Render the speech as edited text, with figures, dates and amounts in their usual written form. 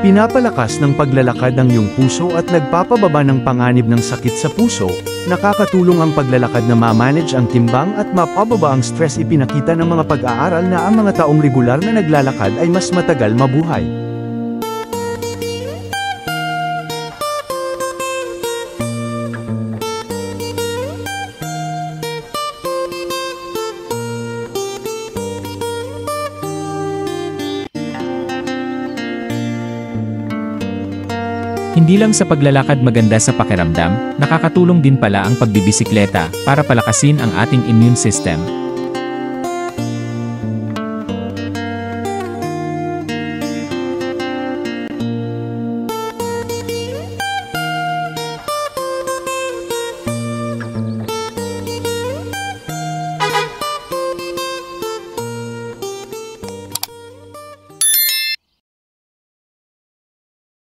Pinapalakas ng paglalakad ang iyong puso at nagpapababa ng panganib ng sakit sa puso. Nakakatulong ang paglalakad na ma-manage ang timbang at mapababa ang stress. Ipinakita ng mga pag-aaral na ang mga taong regular na naglalakad ay mas matagal mabuhay. Hindi lang sa paglalakad maganda sa pakiramdam, nakakatulong din pala ang pagbibisikleta para palakasin ang ating immune system.